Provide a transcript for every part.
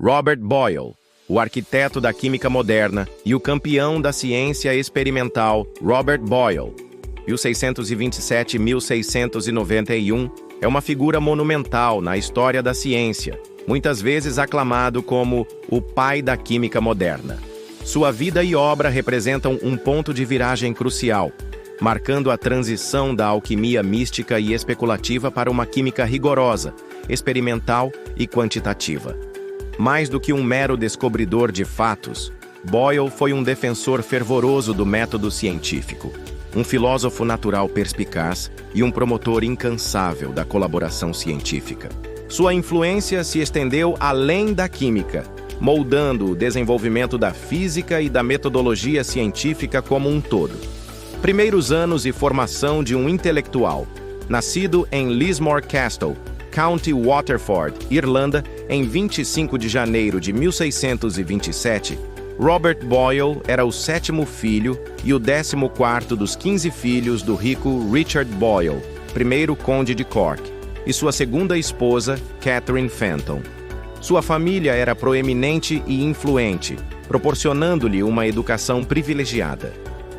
Robert Boyle, o arquiteto da química moderna e o campeão da ciência experimental Robert Boyle, 1627-1691, é uma figura monumental na história da ciência, muitas vezes aclamado como o pai da química moderna. Sua vida e obra representam um ponto de viragem crucial, marcando a transição da alquimia mística e especulativa para uma química rigorosa, experimental e quantitativa. Mais do que um mero descobridor de fatos, Boyle foi um defensor fervoroso do método científico, um filósofo natural perspicaz e um promotor incansável da colaboração científica. Sua influência se estendeu além da química, moldando o desenvolvimento da física e da metodologia científica como um todo. Primeiros anos e formação de um intelectual, nascido em Lismore Castle, County Waterford, Irlanda, em 25 de janeiro de 1627, Robert Boyle era o 7º filho e o 14º dos 15 filhos do rico Richard Boyle, primeiro conde de Cork, e sua segunda esposa, Catherine Fenton. Sua família era proeminente e influente, proporcionando-lhe uma educação privilegiada.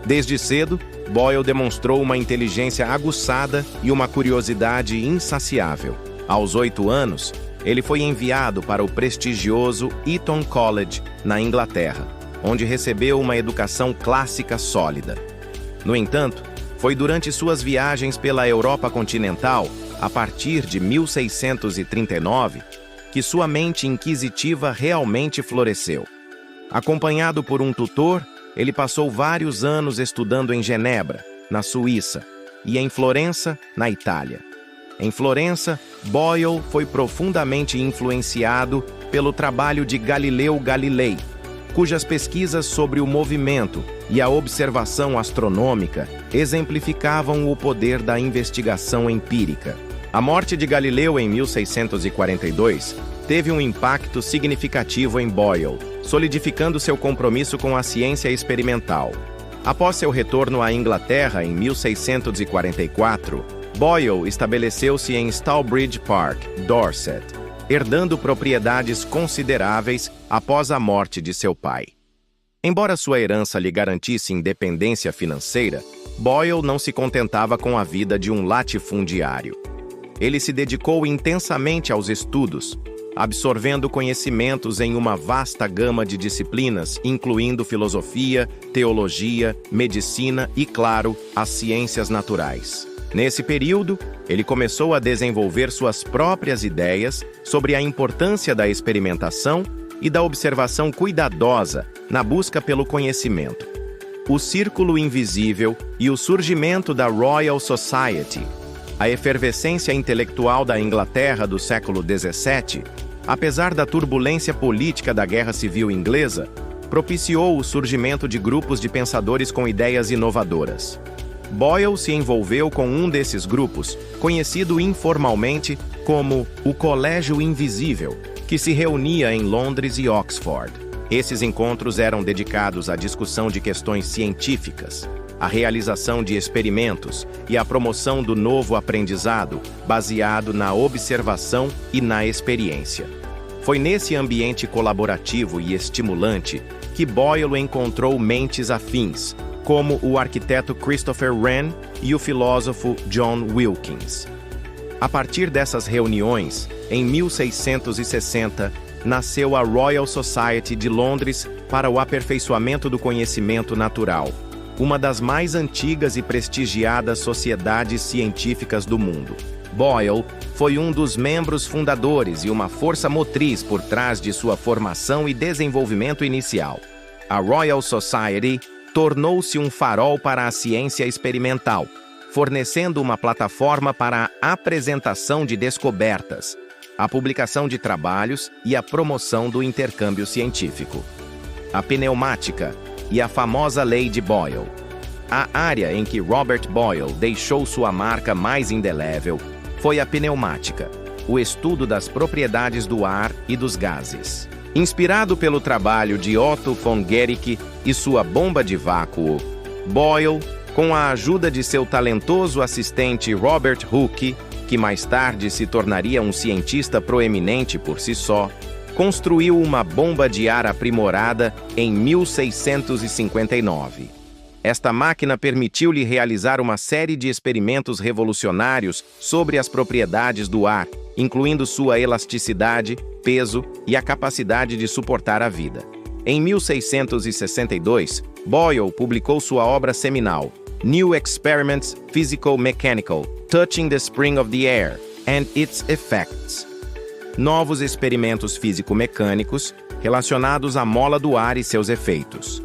Desde cedo, Boyle demonstrou uma inteligência aguçada e uma curiosidade insaciável. Aos 8 anos, ele foi enviado para o prestigioso Eton College, na Inglaterra, onde recebeu uma educação clássica sólida. No entanto, foi durante suas viagens pela Europa continental, a partir de 1639, que sua mente inquisitiva realmente floresceu. Acompanhado por um tutor, ele passou vários anos estudando em Genebra, na Suíça, e em Florença, na Itália. Em Florença, Boyle foi profundamente influenciado pelo trabalho de Galileu Galilei, cujas pesquisas sobre o movimento e a observação astronômica exemplificavam o poder da investigação empírica. A morte de Galileu em 1642 teve um impacto significativo em Boyle, solidificando seu compromisso com a ciência experimental. Após seu retorno à Inglaterra em 1644, Boyle estabeleceu-se em Stallbridge Park, Dorset, herdando propriedades consideráveis após a morte de seu pai. Embora sua herança lhe garantisse independência financeira, Boyle não se contentava com a vida de um latifundiário. Ele se dedicou intensamente aos estudos, absorvendo conhecimentos em uma vasta gama de disciplinas, incluindo filosofia, teologia, medicina e, claro, as ciências naturais. Nesse período, ele começou a desenvolver suas próprias ideias sobre a importância da experimentação e da observação cuidadosa na busca pelo conhecimento. O Círculo Invisível e o surgimento da Royal Society, a efervescência intelectual da Inglaterra do século XVII, apesar da turbulência política da Guerra Civil Inglesa, propiciou o surgimento de grupos de pensadores com ideias inovadoras. Boyle se envolveu com um desses grupos, conhecido informalmente como o Colégio Invisível, que se reunia em Londres e Oxford. Esses encontros eram dedicados à discussão de questões científicas, à realização de experimentos e à promoção do novo aprendizado, baseado na observação e na experiência. Foi nesse ambiente colaborativo e estimulante que Boyle encontrou mentes afins, como o arquiteto Christopher Wren e o filósofo John Wilkins. A partir dessas reuniões, em 1660, nasceu a Royal Society de Londres para o aperfeiçoamento do conhecimento natural, uma das mais antigas e prestigiadas sociedades científicas do mundo. Boyle foi um dos membros fundadores e uma força motriz por trás de sua formação e desenvolvimento inicial. A Royal Society tornou-se um farol para a ciência experimental, fornecendo uma plataforma para a apresentação de descobertas, a publicação de trabalhos e a promoção do intercâmbio científico. A pneumática e a famosa Lei de Boyle. A área em que Robert Boyle deixou sua marca mais indelével foi a pneumática, o estudo das propriedades do ar e dos gases. Inspirado pelo trabalho de Otto von Guericke e sua bomba de vácuo, Boyle, com a ajuda de seu talentoso assistente Robert Hooke, que mais tarde se tornaria um cientista proeminente por si só, construiu uma bomba de ar aprimorada em 1659. Esta máquina permitiu-lhe realizar uma série de experimentos revolucionários sobre as propriedades do ar, incluindo sua elasticidade, peso e a capacidade de suportar a vida. Em 1662, Boyle publicou sua obra seminal, New Experiments Physico-Mechanical, Touching the Spring of the Air and Its Effects. Novos experimentos físico-mecânicos relacionados à mola do ar e seus efeitos.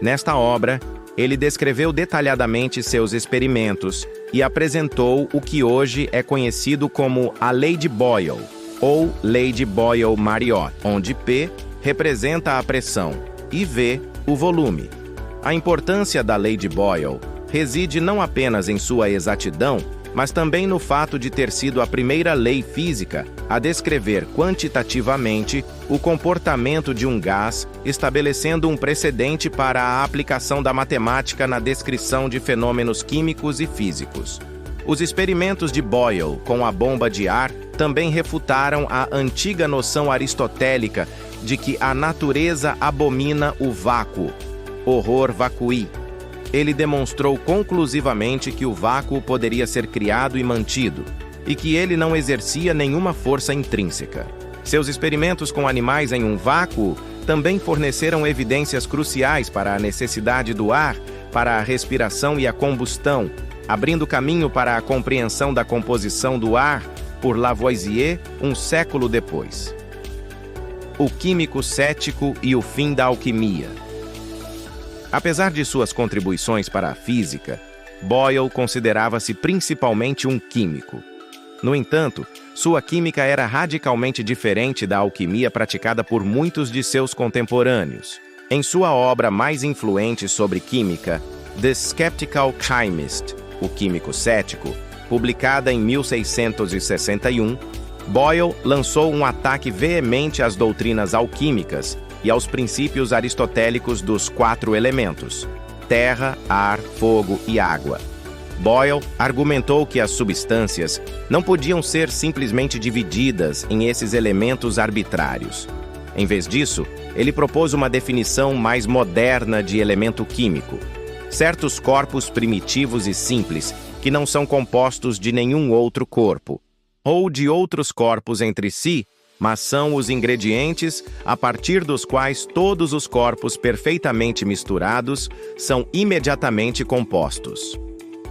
Nesta obra, ele descreveu detalhadamente seus experimentos e apresentou o que hoje é conhecido como a Lei de Boyle, ou Lei de Boyle-Mariotte, onde P representa a pressão e V o volume. A importância da Lei de Boyle reside não apenas em sua exatidão, mas também no fato de ter sido a primeira lei física a descrever quantitativamente o comportamento de um gás, estabelecendo um precedente para a aplicação da matemática na descrição de fenômenos químicos e físicos. Os experimentos de Boyle com a bomba de ar também refutaram a antiga noção aristotélica de que a natureza abomina o vácuo, horror vacui. Ele demonstrou conclusivamente que o vácuo poderia ser criado e mantido, e que ele não exercia nenhuma força intrínseca. Seus experimentos com animais em um vácuo também forneceram evidências cruciais para a necessidade do ar para a respiração e a combustão, abrindo caminho para a compreensão da composição do ar por Lavoisier um século depois. O químico cético e o fim da alquimia. Apesar de suas contribuições para a física, Boyle considerava-se principalmente um químico. No entanto, sua química era radicalmente diferente da alquimia praticada por muitos de seus contemporâneos. Em sua obra mais influente sobre química, The Skeptical Chemist, o químico cético, publicada em 1661, Boyle lançou um ataque veemente às doutrinas alquímicas e aos princípios aristotélicos dos 4 elementos: terra, ar, fogo e água. Boyle argumentou que as substâncias não podiam ser simplesmente divididas em esses elementos arbitrários. Em vez disso, ele propôs uma definição mais moderna de elemento químico: certos corpos primitivos e simples que não são compostos de nenhum outro corpo, ou de outros corpos entre si, mas são os ingredientes a partir dos quais todos os corpos perfeitamente misturados são imediatamente compostos.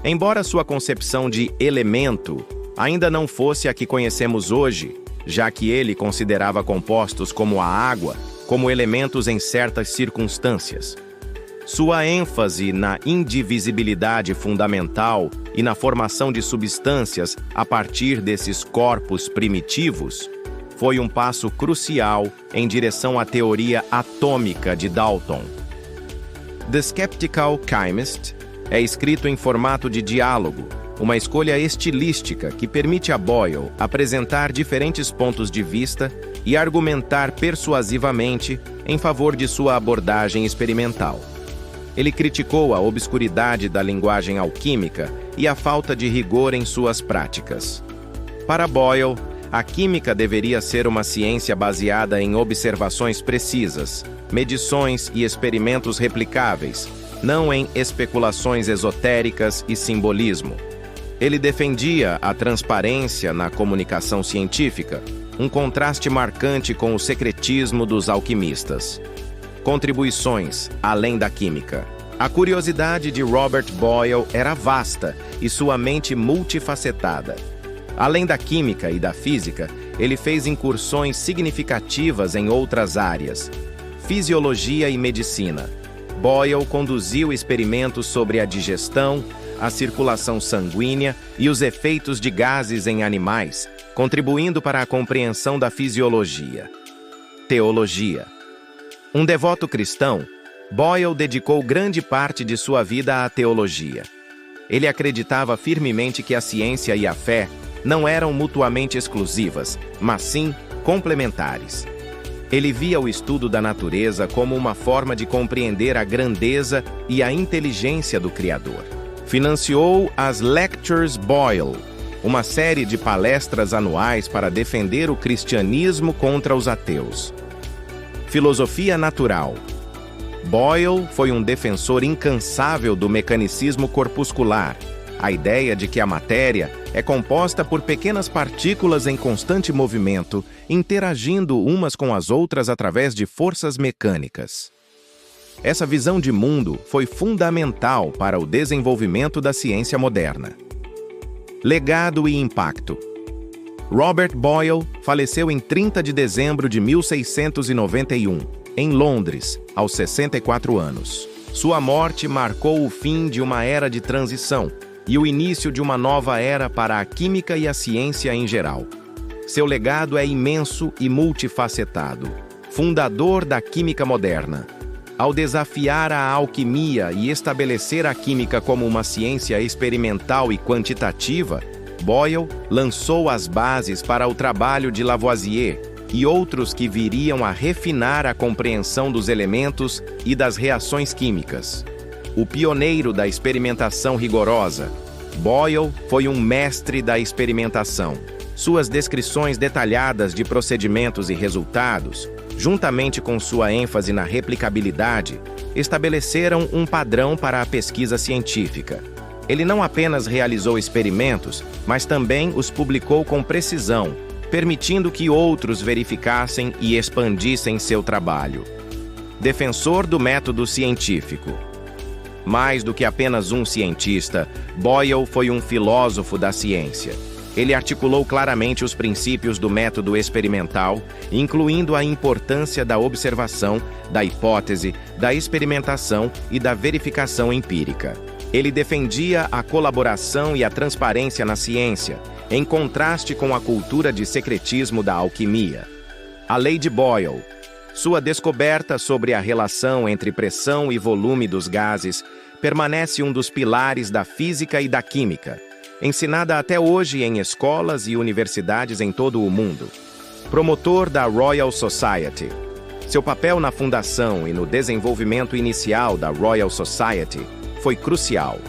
Embora sua concepção de elemento ainda não fosse a que conhecemos hoje, já que ele considerava compostos como a água como elementos em certas circunstâncias, sua ênfase na indivisibilidade fundamental e na formação de substâncias a partir desses corpos primitivos foi um passo crucial em direção à teoria atômica de Dalton. The Skeptical Chemist é escrito em formato de diálogo, uma escolha estilística que permite a Boyle apresentar diferentes pontos de vista e argumentar persuasivamente em favor de sua abordagem experimental. Ele criticou a obscuridade da linguagem alquímica e a falta de rigor em suas práticas. Para Boyle, a química deveria ser uma ciência baseada em observações precisas, medições e experimentos replicáveis, não em especulações esotéricas e simbolismo. Ele defendia a transparência na comunicação científica, um contraste marcante com o secretismo dos alquimistas. Contribuições além da química. A curiosidade de Robert Boyle era vasta e sua mente multifacetada. Além da química e da física, ele fez incursões significativas em outras áreas: fisiologia e medicina. Boyle conduziu experimentos sobre a digestão, a circulação sanguínea e os efeitos de gases em animais, contribuindo para a compreensão da fisiologia. Teologia. Um devoto cristão, Boyle dedicou grande parte de sua vida à teologia. Ele acreditava firmemente que a ciência e a fé não eram mutuamente exclusivas, mas sim complementares. Ele via o estudo da natureza como uma forma de compreender a grandeza e a inteligência do Criador. Financiou as Lectures Boyle, uma série de palestras anuais para defender o cristianismo contra os ateus. Filosofia natural. Boyle foi um defensor incansável do mecanicismo corpuscular, a ideia de que a matéria é composta por pequenas partículas em constante movimento, interagindo umas com as outras através de forças mecânicas. Essa visão de mundo foi fundamental para o desenvolvimento da ciência moderna. Legado e impacto. Robert Boyle faleceu em 30 de dezembro de 1691, em Londres, aos 64 anos. Sua morte marcou o fim de uma era de transição e o início de uma nova era para a química e a ciência em geral. Seu legado é imenso e multifacetado. Fundador da química moderna. Ao desafiar a alquimia e estabelecer a química como uma ciência experimental e quantitativa, Boyle lançou as bases para o trabalho de Lavoisier e outros que viriam a refinar a compreensão dos elementos e das reações químicas. O pioneiro da experimentação rigorosa, Boyle foi um mestre da experimentação. Suas descrições detalhadas de procedimentos e resultados, juntamente com sua ênfase na replicabilidade, estabeleceram um padrão para a pesquisa científica. Ele não apenas realizou experimentos, mas também os publicou com precisão, permitindo que outros verificassem e expandissem seu trabalho. Defensor do método científico. Mais do que apenas um cientista, Boyle foi um filósofo da ciência. Ele articulou claramente os princípios do método experimental, incluindo a importância da observação, da hipótese, da experimentação e da verificação empírica. Ele defendia a colaboração e a transparência na ciência, em contraste com a cultura de secretismo da alquimia. A lei de Boyle. Sua descoberta sobre a relação entre pressão e volume dos gases permanece um dos pilares da física e da química, ensinada até hoje em escolas e universidades em todo o mundo. Promotor da Royal Society. Seu papel na fundação e no desenvolvimento inicial da Royal Society foi crucial.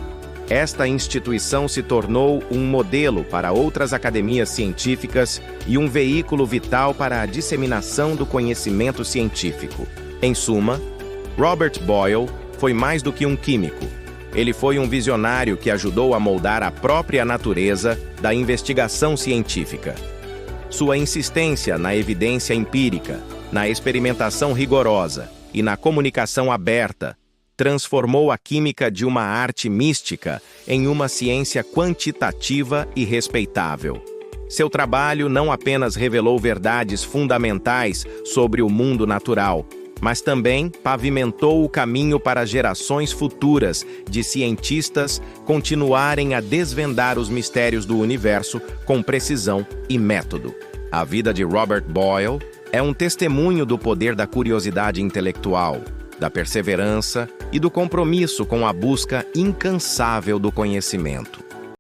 Esta instituição se tornou um modelo para outras academias científicas e um veículo vital para a disseminação do conhecimento científico. Em suma, Robert Boyle foi mais do que um químico. Ele foi um visionário que ajudou a moldar a própria natureza da investigação científica. Sua insistência na evidência empírica, na experimentação rigorosa e na comunicação aberta transformou a química de uma arte mística em uma ciência quantitativa e respeitável. Seu trabalho não apenas revelou verdades fundamentais sobre o mundo natural, mas também pavimentou o caminho para gerações futuras de cientistas continuarem a desvendar os mistérios do universo com precisão e método. A vida de Robert Boyle é um testemunho do poder da curiosidade intelectual, da perseverança e do compromisso com a busca incansável do conhecimento.